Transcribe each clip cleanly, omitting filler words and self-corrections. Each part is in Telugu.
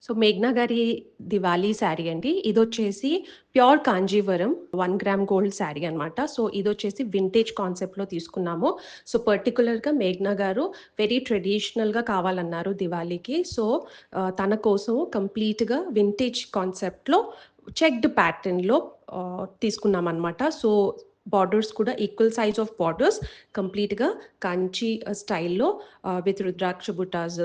సో, 'మేఘ్నా' గారి దివాళీ శారీ అండి. ఇదొచ్చేసి pure Kanjeevaram 1 gram gold sari అనమాట. సో, ఇదొచ్చేసి వింటేజ్ కాన్సెప్ట్‌లో తీసుకున్నాము. సో, పర్టిక్యులర్‌గా 'మేఘ్నా' గారు వెరీ ట్రెడిషనల్‌గా కావాలన్నారు దివాళీకి. సో, తన కోసం కంప్లీట్‌గా వింటేజ్ కాన్సెప్ట్‌లో చెక్డ్ ప్యాటర్న్‌లో తీసుకున్నామనమాట. సో, బార్డర్స్ కూడా ఈక్వల్ సైజ్ ఆఫ్ బార్డర్స్ కంప్లీట్‌గా కంచి స్టైల్‌లో విత్ రుద్రాక్ష బుటాస్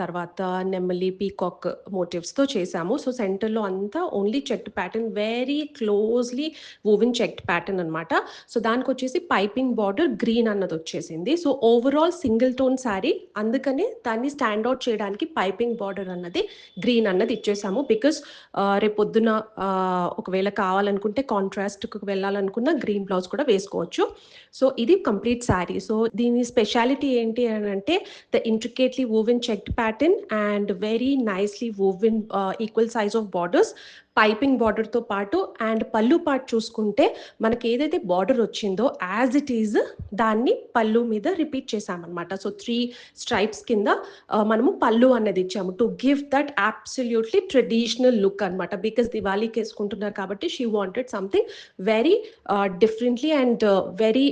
తర్వాత నెమలి, పీకాక్ మోటివ్స్‌తో చేశాము. సో, సెంటర్‌లో అంతా only checked pattern very closely woven checked pattern అనమాట. సో, దానికొచ్చేసి పైపింగ్ బార్డర్ గ్రీన్ అన్నదొచ్చేసింది. So, overall single tone sari. అందుకనే దాన్ని స్టాండ్ ఔట్ చేయడానికి పైపింగ్ బార్డర్ అన్నది గ్రీన్ అన్నది ఇచ్చేసాము. బికాజ్ రేపొద్దున ఒకవేళ కావాలనుకుంటే కాంట్రాస్ట్‌కి వెళ్ళాలనుకున్న గ్రీన్ బ్లౌజ్ కూడా వేసుకోవచ్చు. సో, ఇది కంప్లీట్ శారీ. సో, దీని స్పెషాలిటీ ఏంటి అనంటే the intricately woven checked pattern and very nicely woven equal size of borders, piping బార్డర్‌తో పాటు అండ్ పల్లు పార్ట్ చూసుకుంటే మనకేదైతే బార్డర్ వచ్చిందో యాజ్ ఇట్ ఈజ్ దాన్ని పల్లు మీద రిపీట్ చేశామనమాట. సో, 3 స్ట్రైప్స్ కింద మనము పల్లు అన్నది ఇచ్చాము. To give that absolutely traditional look అనమాట. బికాజ్ దివాళీకేసుకుంటున్నారు కాబట్టి she wanted something very differently and very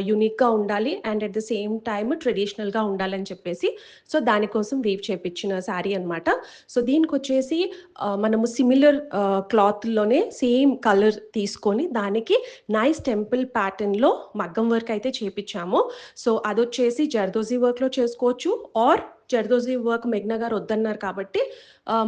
యూనిక్‌గా ఉండాలి. And at the same time ట్రెడిషనల్‌గా ఉండాలని చెప్పేసి సో, దానికోసం వీవ్ చేపిచ్చిన శారీ అనమాట. సో, దీనికొచ్చేసి మనము సిమిలర్ క్లాత్‌లోనే సేమ్ కలర్ తీసుకొని దానికి నైస్ టెంపుల్ ప్యాటర్న్‌లో మగ్గం వర్క్ అయితే చేపిచ్చాము. సో, అదొచ్చేసి జర్దోజీ వర్క్‌లో చేసుకోవచ్చు ఆర్ జర్దోజీ వర్క్ 'మేఘ్నా' గారు వద్దన్నారు కాబట్టి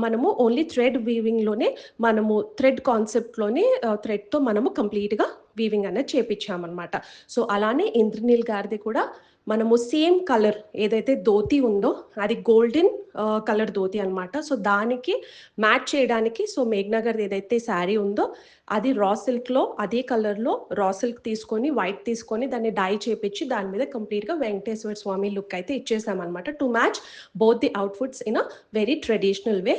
మనము ఓన్లీ థ్రెడ్ వీవింగ్‌లోనే మనము థ్రెడ్ కాన్సెప్ట్‌లోనే థ్రెడ్‌తో మనము కంప్లీట్‌గా వీవింగ్ అనేది చేపిచ్చామనమాట. సో, అలానే ఇంద్రనీల్ గారిది కూడా మనము సేమ్ కలర్ ఏదైతే ధోతి ఉందో అది గోల్డెన్ కలర్ ధోతి అనమాట. సో, దానికి మ్యాచ్ చేయడానికి సో, 'మేఘ్నా' గారిది ఏదైతే శారీ ఉందో అది రా సిల్క్‌లో అదే కలర్‌లో రా సిల్క్ తీసుకొని, వైట్ తీసుకొని దాన్ని డై చేపిచ్చి దాని మీద కంప్లీట్‌గా వెంకటేశ్వర స్వామి లుక్ అయితే ఇచ్చేసామనమాట. To match both the outfits in a very traditional way.